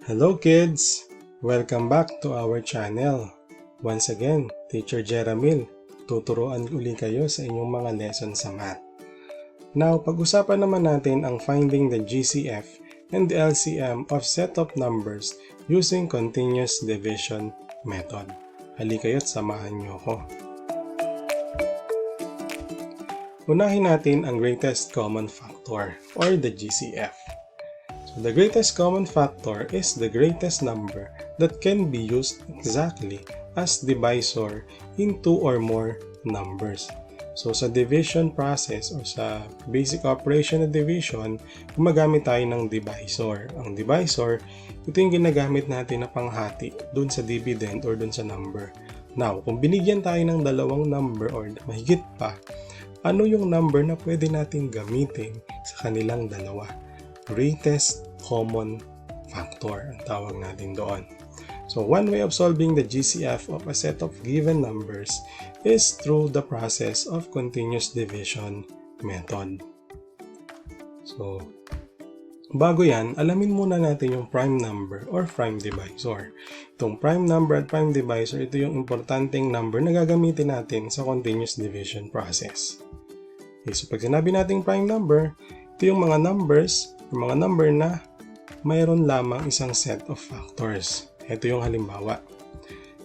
Hello kids! Welcome back to our channel. Once again, Teacher Jeramil, tuturuan uli kayo sa inyong mga lesson sa math. Now, pag-usapan naman natin ang finding the GCF and the LCM of set of numbers using continuous division method. Halika kayo't samahan niyo ako. Unahin natin ang greatest common factor or the GCF. The greatest common factor is the greatest number that can be used exactly as divisor in two or more numbers. So sa division process o sa basic operation of division, gumagamit tayo ng divisor. Ang divisor, ito yung ginagamit natin na panghati dun sa dividend or dun sa number. Now, kung binigyan tayo ng dalawang number or mahigit pa, ano yung number na pwede natin gamitin sa kanilang dalawa? Greatest common factor ang tawag natin doon. So one way of solving the GCF of a set of given numbers is through the process of continuous division method. So bago yan, alamin muna natin yung prime number or prime divisor. Itong prime number at prime divisor, ito yung importanteng number na gagamitin natin sa continuous division process. Okay, so pag sinabi natin prime number, ito yung mga numbers, yung mga number na mayroon lamang isang set of factors. Ito yung halimbawa.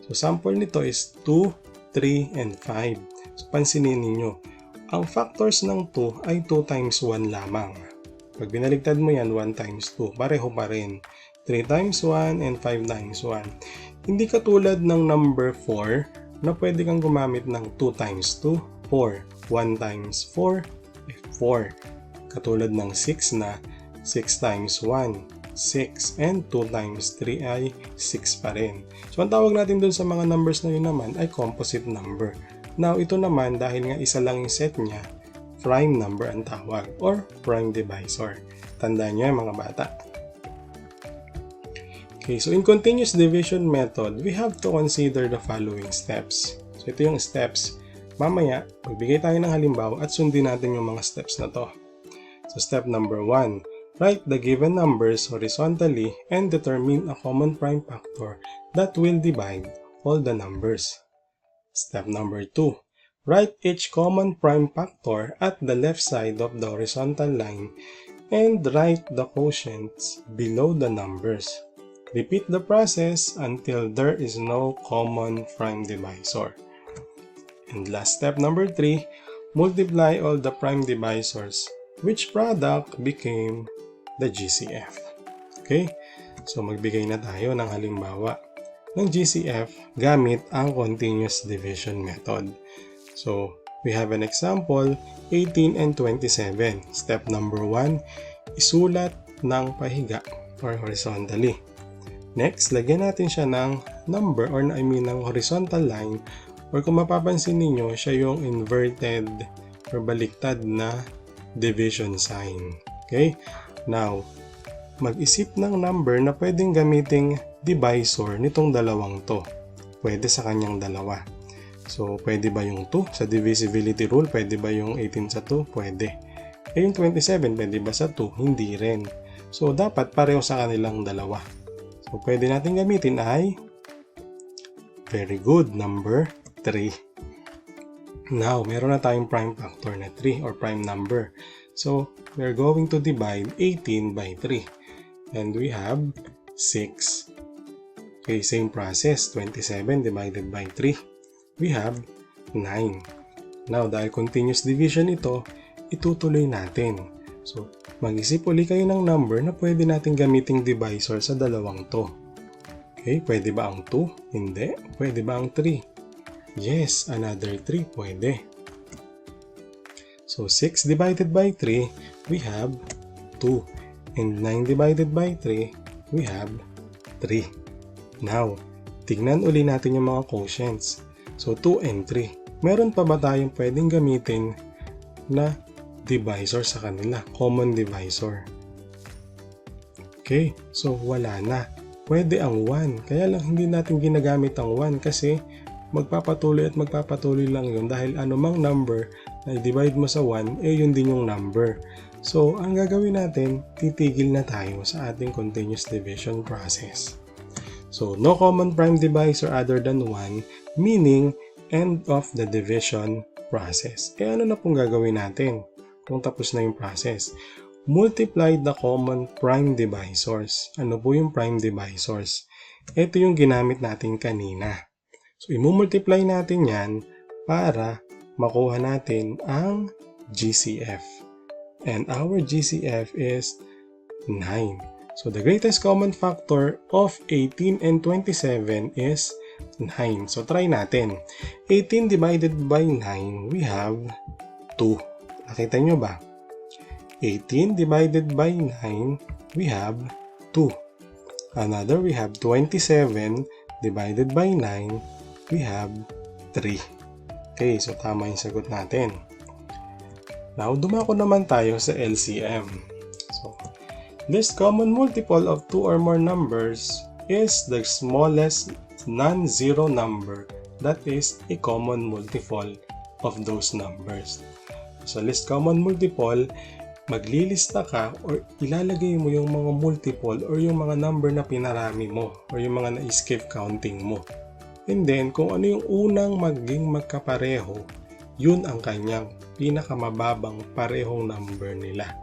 So sample nito is 2, 3, and 5. So pansinin ninyo, ang factors ng 2 ay 2 times 1 lamang. Pag binaligtad mo yan, 1 times 2, pareho pa rin. 3 times 1 and 5 times 1. Hindi katulad ng number 4 na pwede kang gumamit ng 2 times 2, 4. 1 times 4, 4. Katulad ng 6 na 6 times 1, 6, and 2 times 3 ay 6 pa rin. So, ang tawag natin dun sa mga numbers na yun naman ay composite number. Now, ito naman, dahil nga isa lang yung set niya, prime number ang tawag or prime divisor. Tandaan nyo yan mga bata. Okay, so in continuous division method, we have to consider the following steps. So, ito yung steps. Mamaya, magbigay tayo ng halimbawa at sundin natin yung mga steps na to. So, step number 1. Write the given numbers horizontally and determine a common prime factor that will divide all the numbers. Step number 2. Write each common prime factor at the left side of the horizontal line and write the quotients below the numbers. Repeat the process until there is no common prime divisor. And last step number 3. Multiply all the prime divisors, which product became the GCF. Okay? So, magbigay na tayo ng halimbawa ng GCF gamit ang continuous division method. So, we have an example, 18 and 27. Step number 1, isulat ng pahiga or horizontally. Next, lagyan natin siya ng number or ng horizontal line or kung mapapansin ninyo, siya yung inverted or baliktad na division sign. Okay? Now, mag-isip ng number na pwedeng gamiting divisor nitong dalawang to. Pwede sa kanyang dalawa. So, pwede ba yung 2 sa divisibility rule? Pwede ba yung 18 sa 2? Pwede. Eh, yung 27, pwede ba sa 2? Hindi rin. So, dapat pareho sa kanilang dalawa. So, pwede natin gamitin ay very good, number 3. Now, meron na tayong prime factor na 3 or prime number. So, we're going to divide 18 by 3. And we have 6. Okay, same process. 27 divided by 3. We have 9. Now, dahil continuous division ito, itutuloy natin. So, mag-isip uli kayo ng number na pwede natin gamiting divisor sa dalawang to. Okay, pwede ba ang 2? Hindi. Pwede ba ang 3? Yes, another 3 pwede. So, 6 divided by 3, we have 2. And 9 divided by 3, we have 3. Now, tignan uli natin yung mga quotients. So, 2 and 3. Meron pa ba tayong pwedeng gamitin na divisor sa kanila? Common divisor. Okay, so wala na. Pwede ang 1. Kaya lang hindi natin ginagamit ang 1 kasi magpapatuloy at magpapatuloy lang yun dahil anumang number na i-divide mo sa 1, eh yun din yung number. So, ang gagawin natin, titigil na tayo sa ating continuous division process. So, no common prime divisor other than 1, meaning end of the division process. Kaya ano na pong gagawin natin kung tapos na yung process? Multiply the common prime divisors. Ano po yung prime divisors? Ito yung ginamit natin kanina. So, i-multiply natin yan para makuha natin ang GCF. And our GCF is 9. So, the greatest common factor of 18 and 27 is 9. So, try natin. 18 divided by 9, we have 2. Nakita nyo ba? 18 divided by 9, we have 2. Another, we have 27 divided by 9, we have 3. Okay, so tama yung sagot natin. Now, dumako naman tayo sa LCM. So, least common multiple of 2 or more numbers is the smallest non-zero number that is a common multiple of those numbers. So, least common multiple, maglilista ka or ilalagay mo yung mga multiple or yung mga number na pinarami mo or yung mga na-skip counting mo. And then, kung ano yung unang maging magkapareho, yun ang kanyang pinakamababang parehong number nila.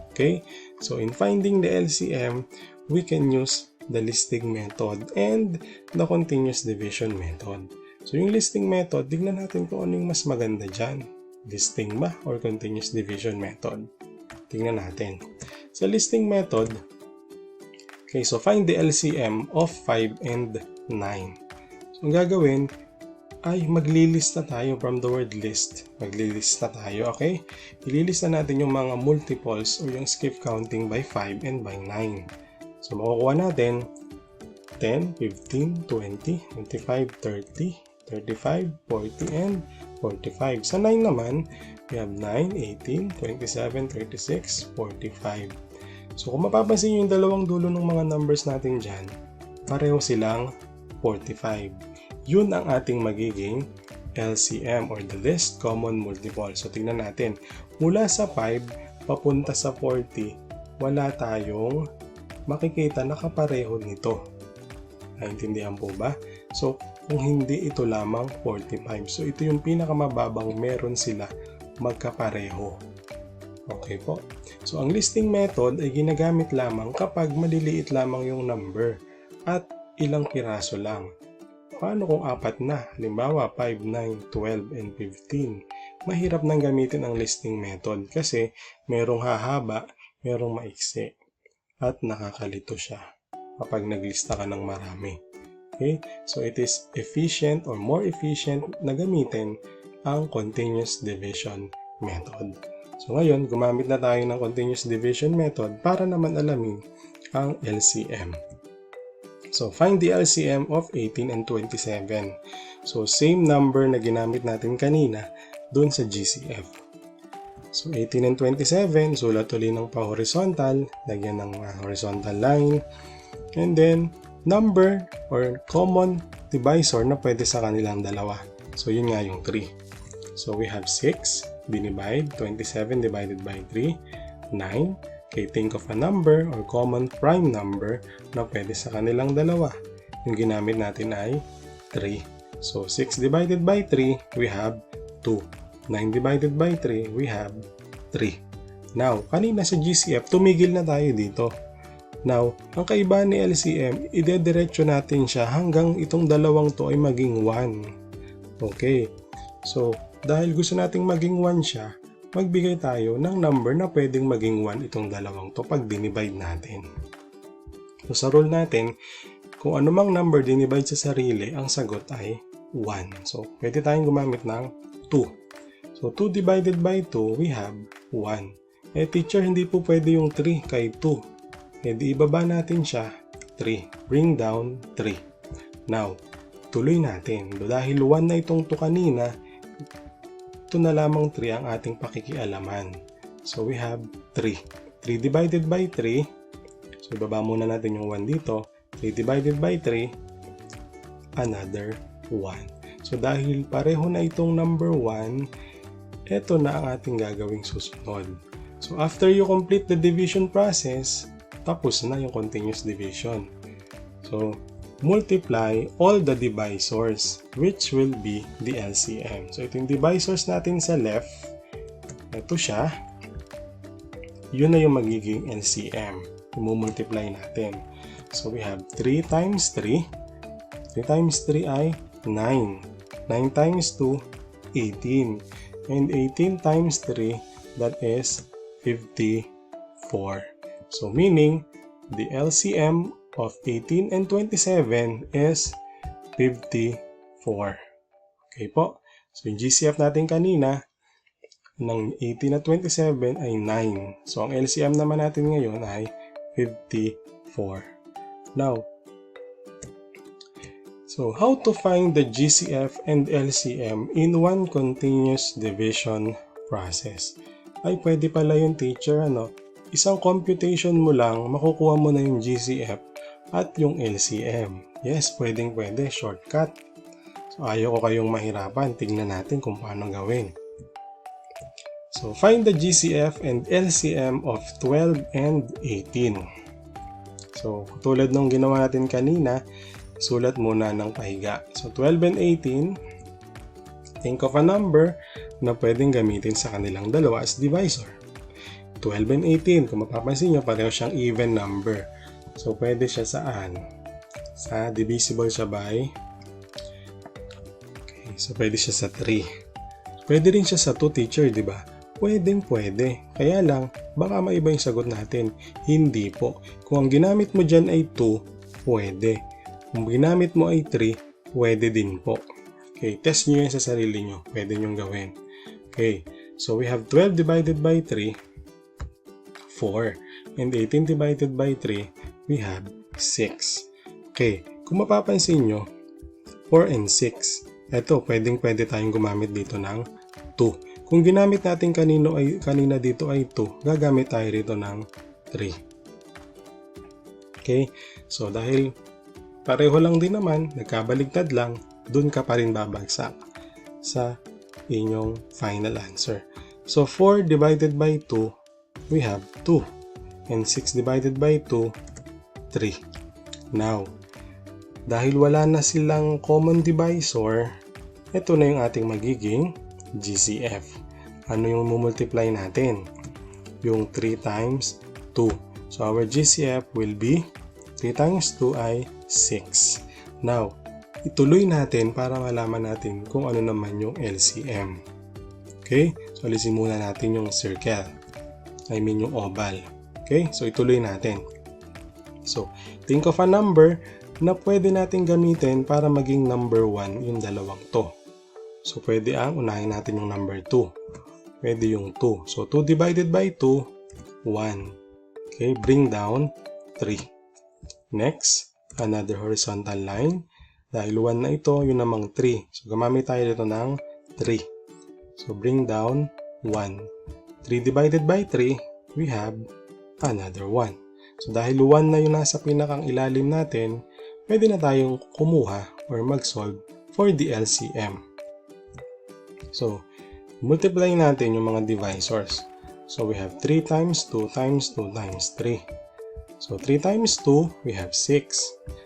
Okay? So, in finding the LCM, we can use the listing method and the continuous division method. So, yung listing method, tignan natin kung ano yung mas maganda dyan. Listing ba or continuous division method? Tingnan natin. Sa listing method, okay, so find the LCM of 5 and 9. So, ang gagawin ay maglilista tayo from the word list. Maglilista tayo, okay? Ililista natin yung mga multiples o yung skip counting by 5 and by 9. So, makukuha natin 10, 15, 20, 25, 30, 35, 40, and 45. Sa 9 naman, we have 9, 18, 27, 36, 45. So, kung mapapansin nyo yung dalawang dulo ng mga numbers natin dyan, pareho silang 45. Yun ang ating magiging LCM or the least common multiple. So, tingnan natin. Mula sa 5, papunta sa 40, wala tayong makikita na kapareho nito. Naintindihan po ba? So, kung hindi ito lamang 45. So, ito yung pinakamababang meron sila magkapareho. Okay po. So, ang listing method ay ginagamit lamang kapag maliliit lamang yung number at ilang piraso lang. Paano kung apat na? Halimbawa, 5, 9, 12, and 15. Mahirap nang gamitin ang listing method kasi merong hahaba, merong maiksi. At nakakalito siya kapag naglista ka ng marami. Okay? So, it is efficient or more efficient na gamitin ang continuous division method. So, ngayon, gumamit na tayo ng continuous division method para naman alamin ang LCM. So, find the LCM of 18 and 27. So, same number na ginamit natin kanina dun sa GCF. So, 18 and 27, sulat ulit ng pa-horizontal, lagyan ng horizontal line, and then, number or common divisor na pwede sa kanilang dalawa. So, yun nga yung 3. So, we have 6, dinivide, 27 divided by 3, 9. Okay, think of a number or common prime number na pwede sa kanilang dalawa. Yung ginamit natin ay 3. So, 6 divided by 3, we have 2. 9 divided by 3, we have 3. Now, kanina sa GCF, tumigil na tayo dito. Now, ang kaibahan ni LCM, idediretso natin siya hanggang itong dalawang to ay maging 1. Okay. So, dahil gusto nating maging 1 siya, magbigay tayo ng number na pwedeng maging 1 itong dalawang to pag dinivide natin. So, sa rule natin, kung anumang number dinivide sa sarili, ang sagot ay 1. So, pwede tayong gumamit ng 2. So, 2 divided by 2, we have 1. Eh, teacher, hindi po pwede yung 3 kay 2. Eh, di ibaba natin siya, 3. Bring down 3. Now, tuloy natin. Dahil 1 na itong 2 kanina, ito na lamang 3 ang ating pakikialaman. So, we have 3. 3 divided by 3. So, ibaba muna natin yung 1 dito. 3 divided by 3, another 1. So, dahil pareho na itong number 1, ito na ang ating gagawing susunod. So after you complete the division process, tapos na yung continuous division. So multiply all the divisors, which will be the LCM. So ito yung divisors natin sa left. Ito siya. Yun na yung magiging LCM. Imumultiply natin. So we have 3 times 3. 3 times 3 ay 9. 9 times 2, 18. And 18 times 3, that is 54. So meaning, the LCM of 18 and 27 is 54. Okay po. So yung GCF natin kanina, ng 18 at 27 ay 9. So ang LCM naman natin ngayon ay 54. Now, so how to find the GCF and LCM in one continuous division process? Ay pwede pala yung teacher, isang computation mo lang, makukuha mo na yung GCF at yung LCM. Yes, pwede, shortcut. So ayaw ko kayong mahirapan, tignan natin kung paano gawin. So find the GCF and LCM of 12 and 18. So tulad nung ginawa natin kanina, sulat muna ng pahiga. So 12 and 18, think of a number na pwedeng gamitin sa kanilang dalawa as divisor. 12 and 18, kung mapapansin nyo, pareho siyang even number. So pwede siya saan? Sa divisible siya by, okay, so pwede siya sa 3. Pwede rin siya sa 2, teacher, di ba? Pwede. Kaya lang, baka maiba yung sagot natin. Hindi po. Kung ang ginamit mo dyan ay 2, pwede. Kung ginamit mo ay 3, pwede din po. Okay, test nyo yan sa sarili nyo. Pwede nyo gawin. Okay, so we have 12 divided by 3, 4. And 18 divided by 3, we have 6. Okay, kung mapapansin nyo, 4 and 6. Ito, pwede tayong gumamit dito ng 2. Kung ginamit natin kanina dito ay 2, gagamit tayo rito ng 3. Okay? So, dahil pareho lang din naman, nagkabaligtad lang, dun ka pa rin babagsak sa inyong final answer. So, 4 divided by 2, we have 2. And 6 divided by 2, 3. Now, dahil wala na silang common divisor, ito na yung ating magiging GCF. Ano yung mumultiply natin? Yung 3 times 2. So our GCF will be 3 times 2 ay 6. Now, ituloy natin para malaman natin kung ano naman yung LCM. Okay? So alisin muna natin yung circle. I mean yung oval. Okay? So ituloy natin. So, think of a number na pwede natin gamitin para maging number 1 yung dalawang to. So, pwede unahin natin yung number 2. Pwede yung 2. So, 2 divided by 2, 1. Okay, bring down 3. Next, another horizontal line. Dahil 1 na ito, yun namang 3. So, gumamit tayo dito ng 3. So, bring down 1. 3 divided by 3, we have another 1. So, dahil 1 na yung nasa pinakang ilalim natin, pwede na tayong kumuha or mag-solve for the LCM. So, multiply natin yung mga divisors. So, we have 3 times 2 times 2 times 3. So, 3 times 2, we have 6.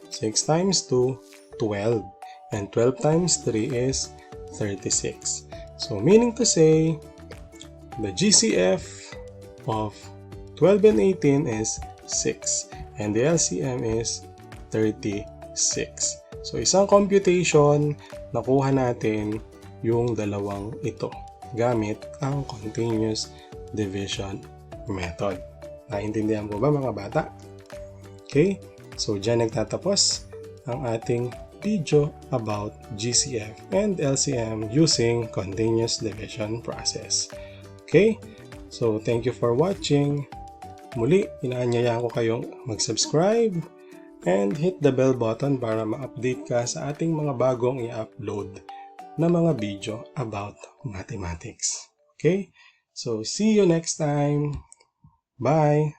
6 times 2, 12. And 12 times 3 is 36. So, meaning to say, the GCF of 12 and 18 is 6. And the LCM is 36. So, isang computation, nakuha natin yung dalawang ito gamit ang continuous division method. Naintindihan po ba mga bata? Okay, so dyan nagtatapos ang ating video about GCF and LCM using continuous division process. Okay, so thank you for watching. Muli, inaanyayahan ko kayong mag-subscribe and hit the bell button para ma-update ka sa ating mga bagong i-upload na mga video about mathematics. Okay? So, see you next time. Bye!